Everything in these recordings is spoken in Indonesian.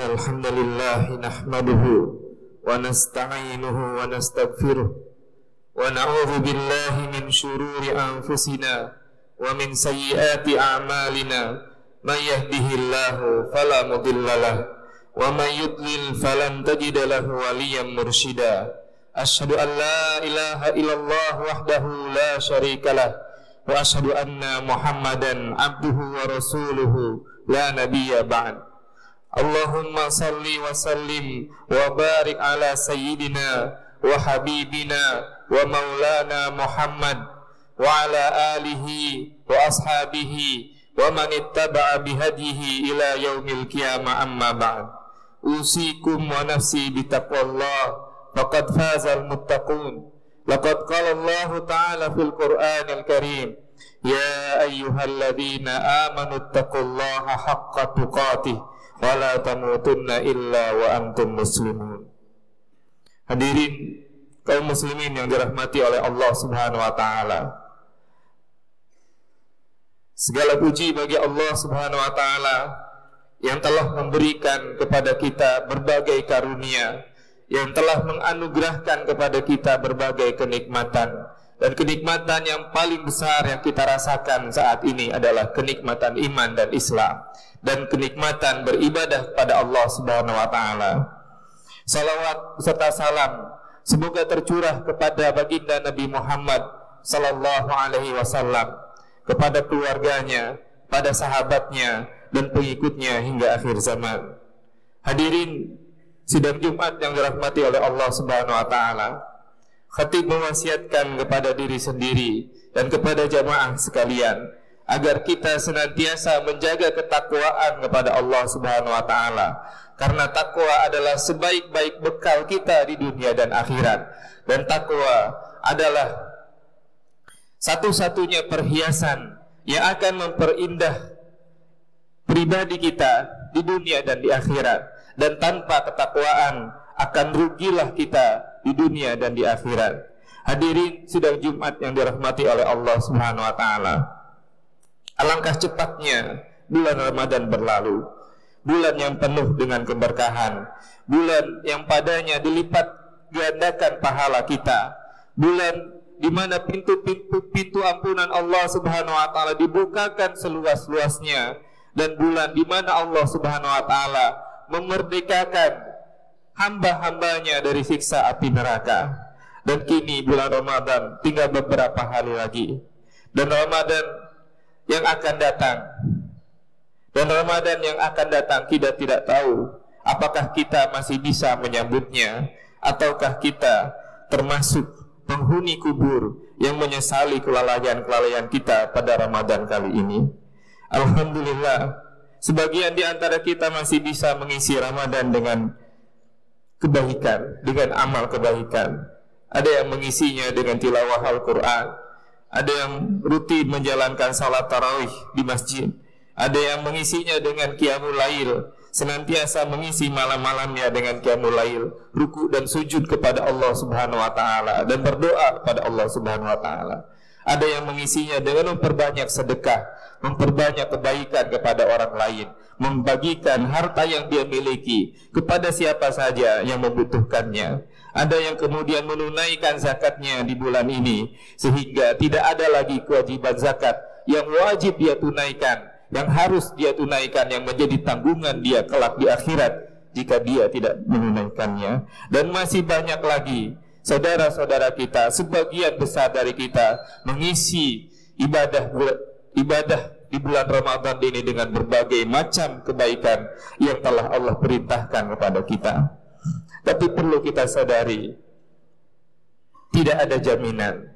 Innal hamdalillah nahmaduhu wa nasta'inuhu wa nastaghfiruh wa na'udzu billahi min shururi anfusina wa min sayyiati a'malina. May yahdihillahu fala mudilla lahu wa may yudlil falan tajida lahu waliyyan mursyida. Asyhadu an la ilaha illallah wahdahu la syarika lah wa asyhadu anna Muhammadan abduhu wa rasuluhu la nabiyya ba'd. Allahumma salli wa sallim wa barik ala sayyidina wa habibina wa maulana Muhammad wa ala alihi wa ashabihi wa man ittaba'a bihadihi ila yaumil qiyamah, amma ba'd. Usikum wa nafsi bitaqwallah faqad fazal muttaqun. Laqad qala Allah ta'ala fil Qur'anil Karim, ya ayyuhalladzina amanu taqullaha haqqa tuqatih wa la tamutunna illa wa antum muslimun. Hadirin kaum muslimin yang dirahmati oleh Allah Subhanahu wa taala. Segala puji bagi Allah Subhanahu wa taala yang telah memberikan kepada kita berbagai karunia, yang telah menganugerahkan kepada kita berbagai kenikmatan. Dan kenikmatan yang paling besar yang kita rasakan saat ini adalah kenikmatan iman dan Islam, dan kenikmatan beribadah pada Allah Subhanahu wa taala. Salawat serta salam semoga tercurah kepada baginda Nabi Muhammad sallallahu alaihi wasallam, kepada keluarganya, pada sahabatnya dan pengikutnya hingga akhir zaman. Hadirin sidang Jumat yang dirahmati oleh Allah Subhanahu wa taala, khatib mewasiatkan kepada diri sendiri dan kepada jamaah sekalian agar kita senantiasa menjaga ketakwaan kepada Allah Subhanahu wa taala, karena takwa adalah sebaik-baik bekal kita di dunia dan akhirat, dan takwa adalah satu-satunya perhiasan yang akan memperindah pribadi kita di dunia dan di akhirat. Dan tanpa ketakwaan akan rugilah kita di dunia dan di akhirat. Hadirin sidang Jumat yang dirahmati oleh Allah Subhanahu wa taala, alangkah cepatnya bulan Ramadan berlalu, bulan yang penuh dengan keberkahan, bulan yang padanya dilipat gandakan pahala kita, bulan di mana pintu ampunan Allah Subhanahu wa taala dibukakan seluas-luasnya, dan bulan di mana Allah Subhanahu wa taala memerdekakan hamba-hambanya dari siksa api neraka. Dan kini bulan Ramadan tinggal beberapa hari lagi, dan Ramadan yang akan datang, kita tidak tahu apakah kita masih bisa menyambutnya, ataukah kita termasuk penghuni kubur yang menyesali kelalaian kita pada Ramadan kali ini. Alhamdulillah, sebagian di antara kita masih bisa mengisi Ramadan dengan kebaikan, dengan amal kebaikan. Ada yang mengisinya dengan tilawah Al-Quran, ada yang rutin menjalankan salat tarawih di masjid, ada yang mengisinya dengan qiyamul lail, senantiasa mengisi malam-malamnya dengan qiyamul lail, ruku dan sujud kepada Allah Subhanahu wa taala dan berdoa kepada Allah Subhanahu wa taala. Ada yang mengisinya dengan memperbanyak sedekah, memperbanyak kebaikan kepada orang lain, membagikan harta yang dia miliki kepada siapa saja yang membutuhkannya. Ada yang kemudian menunaikan zakatnya di bulan ini, sehingga tidak ada lagi kewajiban zakat yang wajib dia tunaikan, yang harus dia tunaikan, yang menjadi tanggungan dia kelak di akhirat jika dia tidak menunaikannya. Dan masih banyak lagi saudara-saudara kita, sebagian besar dari kita mengisi ibadah di bulan Ramadan ini dengan berbagai macam kebaikan yang telah Allah perintahkan kepada kita. Tapi perlu kita sadari, tidak ada jaminan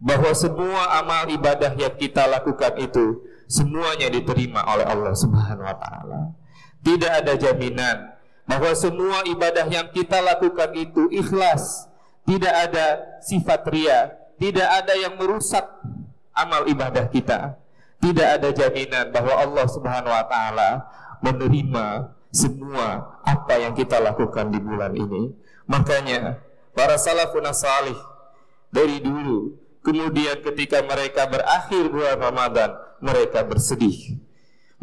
bahwa semua amal ibadah yang kita lakukan itu semuanya diterima oleh Allah Subhanahu wa taala. Tidak ada jaminan bahwa semua ibadah yang kita lakukan itu ikhlas, tidak ada sifat riya, tidak ada yang merusak amal ibadah kita. Tidak ada jaminan bahwa Allah Subhanahu wa taala menerima semua apa yang kita lakukan di bulan ini. Makanya para salafun salih dari dulu, kemudian ketika mereka berakhir bulan Ramadan, mereka bersedih.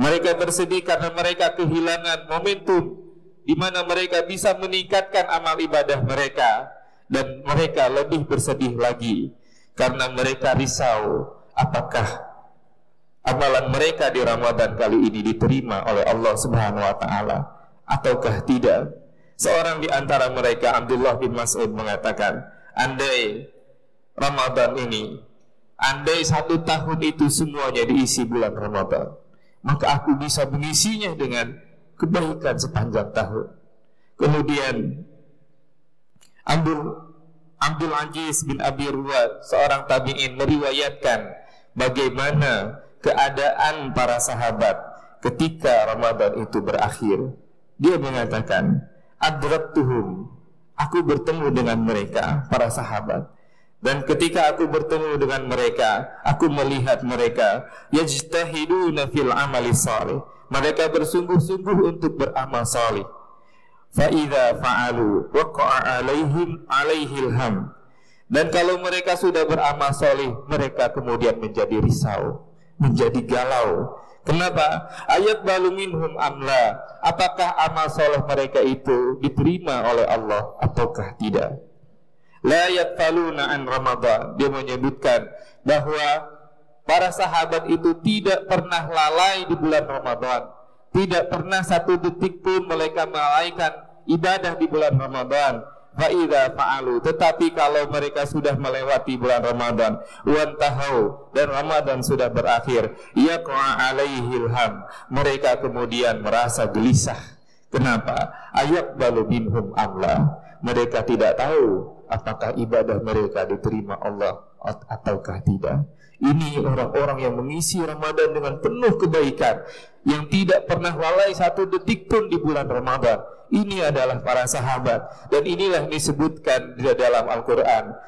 Mereka bersedih karena mereka kehilangan momentum di mana mereka bisa meningkatkan amal ibadah mereka, dan mereka lebih bersedih lagi karena mereka risau apakah amalan mereka di Ramadan kali ini diterima oleh Allah Subhanahu wa taala ataukah tidak. Seorang di antara mereka, Abdullah bin Mas'ud, mengatakan, andai Ramadan ini, andai 1 tahun itu semuanya diisi bulan Ramadan, maka aku bisa mengisinya dengan kebaikan sepanjang tahun. Kemudian Abdul Aziz bin Abi Ruwad, seorang tabi'in, meriwayatkan bagaimana keadaan para sahabat ketika Ramadan itu berakhir. Dia mengatakan, adraktuhum, aku bertemu dengan mereka, para sahabat, dan ketika aku bertemu dengan mereka, aku melihat mereka yajtahiduna fil amali salih, mereka bersungguh-sungguh untuk beramal salih. Fa idza fa'alu waqa'a alaihil ham, dan kalau mereka sudah beramal salih, mereka kemudian menjadi risau, menjadi galau. Kenapa? Ayat balu minhum amla, apakah amal soleh mereka itu diterima oleh Allah ataukah tidak? La yatfaluna an Ramadan. Dia menyebutkan bahwa para sahabat itu tidak pernah lalai di bulan Ramadan, tidak pernah 1 detik pun mereka melalaikan ibadah di bulan Ramadan. Fa'idha fa'alu, tetapi kalau mereka sudah melewati bulan Ramadan, wantahau, dan Ramadan sudah berakhir, yaqa'a alaihil ham, mereka kemudian merasa gelisah. Kenapa? Ayaqbalu minhum amla, mereka tidak tahu apakah ibadah mereka diterima Allah ataukah tidak. Ini orang-orang yang mengisi Ramadan dengan penuh kebaikan, yang tidak pernah lalai 1 detik pun di bulan Ramadan. Ini adalah para sahabat, dan inilah disebutkan di dalam Al-Quran,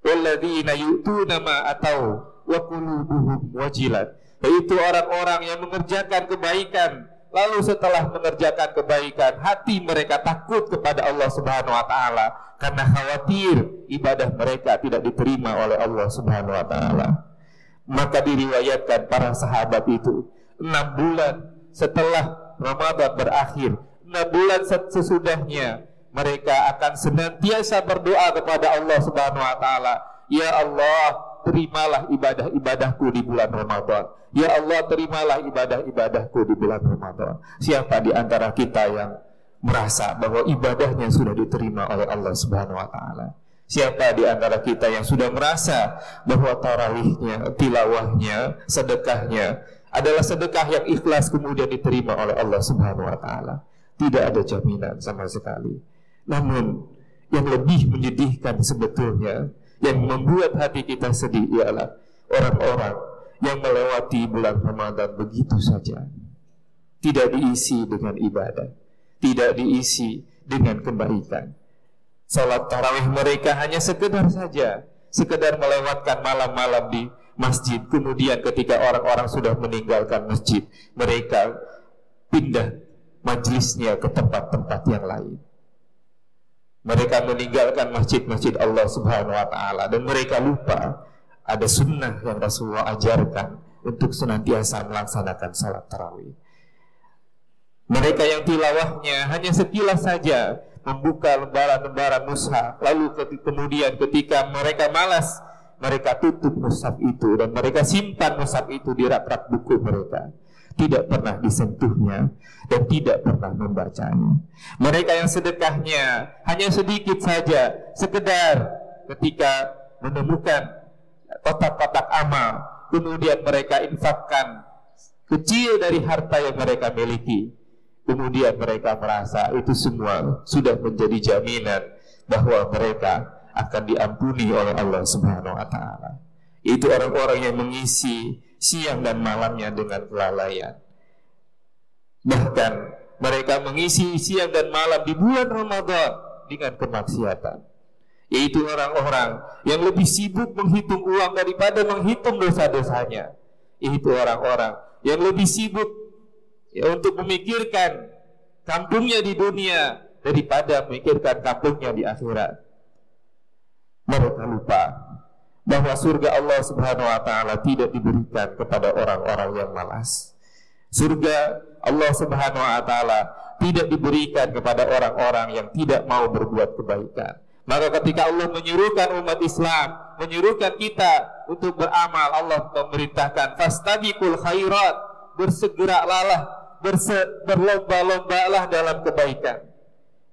walladzina yu'tuna ma atau wa qulubuhum wajilat, yaitu orang-orang yang mengerjakan kebaikan, lalu setelah mengerjakan kebaikan, hati mereka takut kepada Allah Subhanahu wa taala karena khawatir ibadah mereka tidak diterima oleh Allah Subhanahu wa taala. Maka diriwayatkan para sahabat itu 6 bulan setelah Ramadan berakhir, 6 bulan sesudahnya, mereka akan senantiasa berdoa kepada Allah Subhanahu wa taala, ya Allah, terimalah ibadah-ibadahku di bulan Ramadan. Ya Allah, terimalah ibadah-ibadahku di bulan Ramadan. Siapa di antara kita yang merasa bahwa ibadahnya sudah diterima oleh Allah Subhanahu wa taala? Siapa di antara kita yang sudah merasa bahwa tarawihnya, tilawahnya, sedekahnya adalah sedekah yang ikhlas kemudian diterima oleh Allah Subhanahu wa taala? Tidak ada jaminan sama sekali. Namun yang lebih menyedihkan sebetulnya, yang membuat hati kita sedih, ialah orang-orang yang melewati bulan Ramadan begitu saja, tidak diisi dengan ibadah, tidak diisi dengan kebaikan. Salat tarawih mereka hanya sekedar saja, sekedar melewatkan malam-malam di masjid. Kemudian ketika orang-orang sudah meninggalkan masjid, mereka pindah majlisnya ke tempat-tempat yang lain. Mereka meninggalkan masjid-masjid Allah Subhanahu wa taala, dan mereka lupa ada sunnah yang Rasulullah ajarkan untuk senantiasa melaksanakan salat tarawih. Mereka yang tilawahnya hanya sekilas saja, membuka lembaran-lembaran mushaf, lalu kemudian ketika mereka malas, mereka tutup mushaf itu dan mereka simpan mushaf itu di rak-rak buku mereka, tidak pernah disentuhnya dan tidak pernah membacanya. Mereka yang sedekahnya hanya sedikit saja, sekedar ketika menemukan kotak-kotak amal, kemudian mereka infakkan kecil dari harta yang mereka miliki, kemudian mereka merasa itu semua sudah menjadi jaminan bahwa mereka akan diampuni oleh Allah Subhanahu wa taala. Itu orang-orang yang mengisi siang dan malamnya dengan kelalaian. Bahkan mereka mengisi siang dan malam di bulan Ramadan dengan kemaksiatan, yaitu orang-orang yang lebih sibuk menghitung uang daripada menghitung dosa-dosanya. Itu orang-orang yang lebih sibuk untuk memikirkan kampungnya di dunia daripada memikirkan kampungnya di akhirat. Mereka lupa bahwa surga Allah Subhanahu wa taala tidak diberikan kepada orang-orang yang malas. Surga Allah Subhanahu wa taala tidak diberikan kepada orang-orang yang tidak mau berbuat kebaikan. Maka ketika Allah menyuruhkan umat Islam, menyuruhkan kita untuk beramal, Allah memerintahkan fastabiqul khairat, bersegeralah, berlomba-lombalah dalam kebaikan.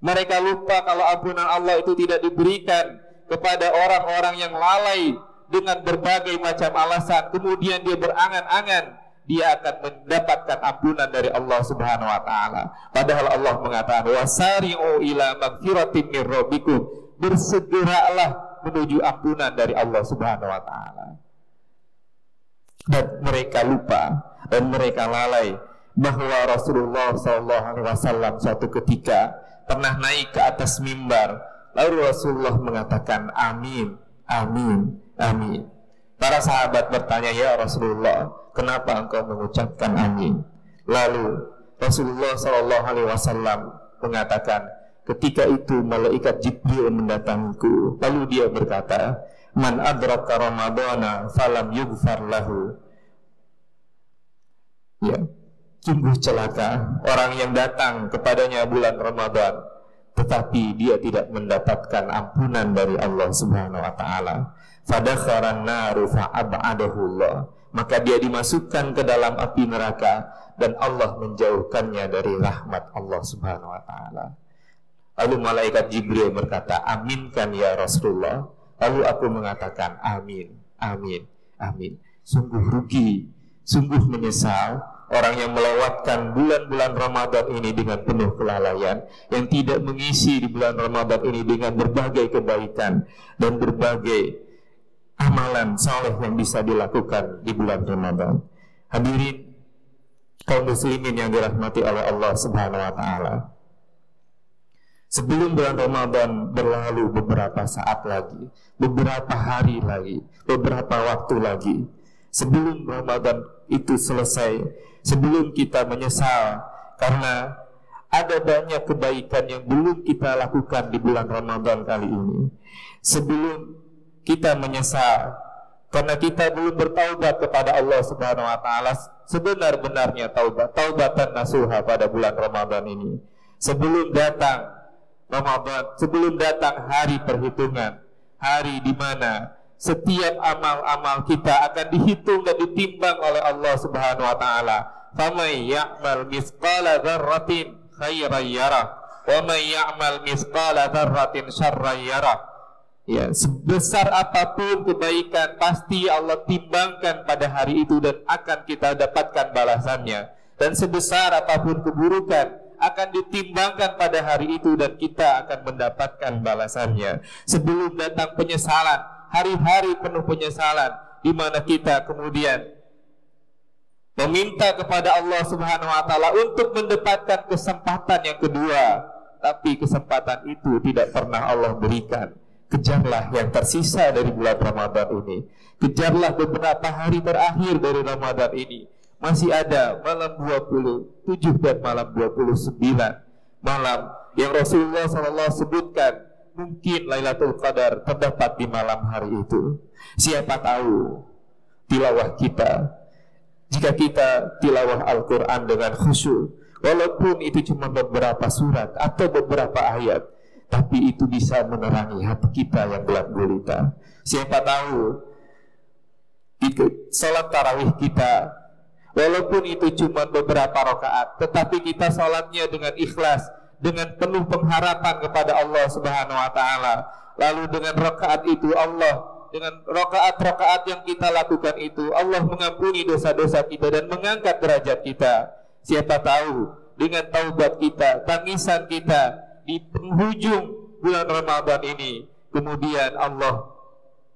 Mereka lupa kalau ampunan Allah itu tidak diberikan kepada orang-orang yang lalai dengan berbagai macam alasan, kemudian dia berangan-angan dia akan mendapatkan ampunan dari Allah Subhanahu wa taala. Padahal Allah mengatakan wasari'u ila magfiratin min rabbikum, bersegeralah menuju ampunan dari Allah Subhanahu wa taala. Dan mereka lupa dan mereka lalai bahwa Rasulullah SAW suatu ketika pernah naik ke atas mimbar, lalu Rasulullah mengatakan amin, amin, amin. Para sahabat bertanya, ya Rasulullah, kenapa engkau mengucapkan amin? Lalu Rasulullah SAW mengatakan, ketika itu malaikat Jibril mendatangiku, lalu dia berkata, man adraka Ramadana falam yughfar lahu. Ya, sungguh celaka orang yang datang kepadanya bulan Ramadan tetapi dia tidak mendapatkan ampunan dari Allah Subhanahu wa taala. Fadakharan naru fa'ab'adahullah, maka dia dimasukkan ke dalam api neraka dan Allah menjauhkannya dari rahmat Allah Subhanahu wa taala. Lalu malaikat Jibril berkata, aminkan ya Rasulullah. Lalu aku mengatakan amin, amin, amin. Sungguh rugi, sungguh menyesal orang yang melewatkan bulan-bulan Ramadan ini dengan penuh kelalaian, yang tidak mengisi di bulan Ramadan ini dengan berbagai kebaikan dan berbagai amalan saleh yang bisa dilakukan di bulan Ramadan. Hadirin kaum muslimin yang dirahmati oleh Allah Subhanahu wa taala. Sebelum bulan Ramadan berlalu beberapa saat lagi, beberapa hari lagi, beberapa waktu lagi, sebelum Ramadan itu selesai, sebelum kita menyesal karena ada banyak kebaikan yang belum kita lakukan di bulan Ramadan kali ini, sebelum kita menyesal karena kita belum bertaubat kepada Allah Subhanahu wa taala sebenar-benarnya taubat, taubatan nasuha pada bulan Ramadan ini. Sebelum datang Ramadan, sebelum datang hari perhitungan, hari di mana setiap amal-amal kita akan dihitung dan ditimbang oleh Allah Subhanahu wa taala. Faman ya'mal mithqala dzarratin khairan yarah wa man ya'mal mithqala dzarratin syarran yarah. Ya, sebesar apapun kebaikan pasti Allah timbangkan pada hari itu dan akan kita dapatkan balasannya. Dan sebesar apapun keburukan akan ditimbangkan pada hari itu dan kita akan mendapatkan balasannya. Sebelum datang penyesalan, hari-hari penuh penyesalan, di mana kita kemudian meminta kepada Allah Subhanahu wa taala untuk mendapatkan kesempatan yang kedua, tapi kesempatan itu tidak pernah Allah berikan. Kejarlah yang tersisa dari bulan Ramadan ini. Kejarlah beberapa hari terakhir dari Ramadan ini. Masih ada malam 27 dan malam 29, malam yang Rasulullah SAW sebutkan mungkin Lailatul Qadar terdapat di malam hari itu. Siapa tahu tilawah kita, jika kita tilawah Al-Quran dengan khusyuk, walaupun itu cuma beberapa surat atau beberapa ayat, tapi itu bisa menerangi hati kita yang gelap gulita. Siapa tahu salat tarawih kita, walaupun itu cuma beberapa rakaat, tetapi kita salatnya dengan ikhlas, dengan penuh pengharapan kepada Allah Subhanahu wa taala. Lalu dengan rakaat itu Allah, dengan rakaat-rakaat yang kita lakukan itu, Allah mengampuni dosa-dosa kita dan mengangkat derajat kita. Siapa tahu dengan taubat kita, tangisan kita di penghujung bulan Ramadan ini, kemudian Allah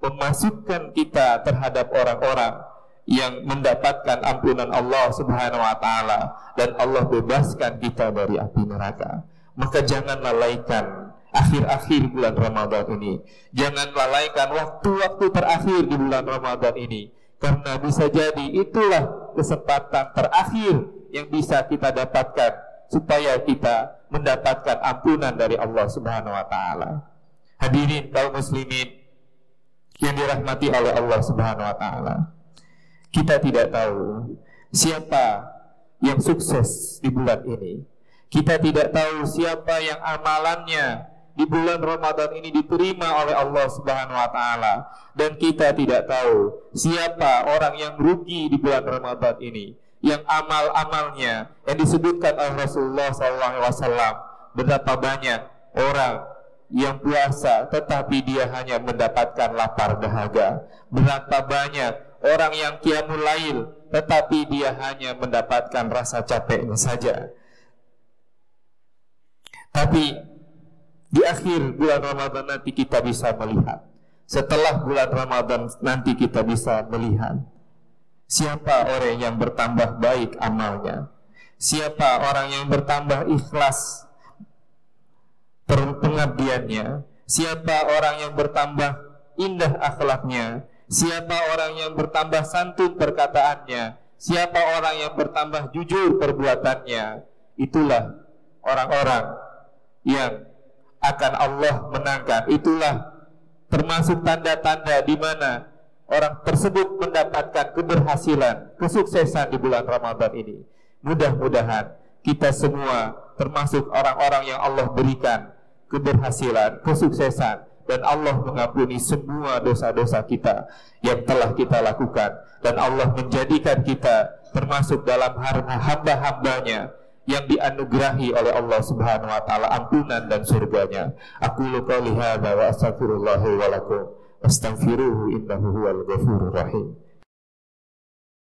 memasukkan kita terhadap orang-orang yang mendapatkan ampunan Allah Subhanahu wa taala dan Allah bebaskan kita dari api neraka. Maka jangan lalaikan akhir-akhir bulan Ramadan ini. Jangan lalaikan waktu-waktu terakhir di bulan Ramadan ini, karena bisa jadi itulah kesempatan terakhir yang bisa kita dapatkan supaya kita mendapatkan ampunan dari Allah Subhanahu wa taala. Hadirin kaum muslimin yang dirahmati oleh Allah Subhanahu wa taala. Kita tidak tahu siapa yang sukses di bulan ini. Kita tidak tahu siapa yang amalannya di bulan Ramadan ini diterima oleh Allah Subhanahu wa taala, dan kita tidak tahu siapa orang yang rugi di bulan Ramadan ini, yang amal-amalnya yang disebutkan oleh Rasulullah SAW. Berapa banyak orang yang puasa tetapi dia hanya mendapatkan lapar dahaga. Berapa banyak orang yang qiyamul lail tetapi dia hanya mendapatkan rasa capeknya saja. Tapi di akhir bulan Ramadan nanti kita bisa melihat, setelah bulan Ramadan nanti kita bisa melihat siapa orang yang bertambah baik amalnya, siapa orang yang bertambah ikhlas pengabdiannya, siapa orang yang bertambah indah akhlaknya, siapa orang yang bertambah santun perkataannya, siapa orang yang bertambah jujur perbuatannya. Itulah orang-orang yang akan Allah menangkan. Itulah termasuk tanda-tanda di mana orang tersebut mendapatkan keberhasilan, kesuksesan di bulan Ramadan ini. Mudah-mudahan kita semua termasuk orang-orang yang Allah berikan keberhasilan, kesuksesan, dan Allah mengampuni semua dosa-dosa kita yang telah kita lakukan, dan Allah menjadikan kita termasuk dalam hamba-hambanya yang dianugerahi oleh Allah Subhanahu wa taala ampunan dan surganya. Aqulu qouli hadza wa astaghfirullah wa lakum, astaghfiruhu innahu huwal ghafurur rahim.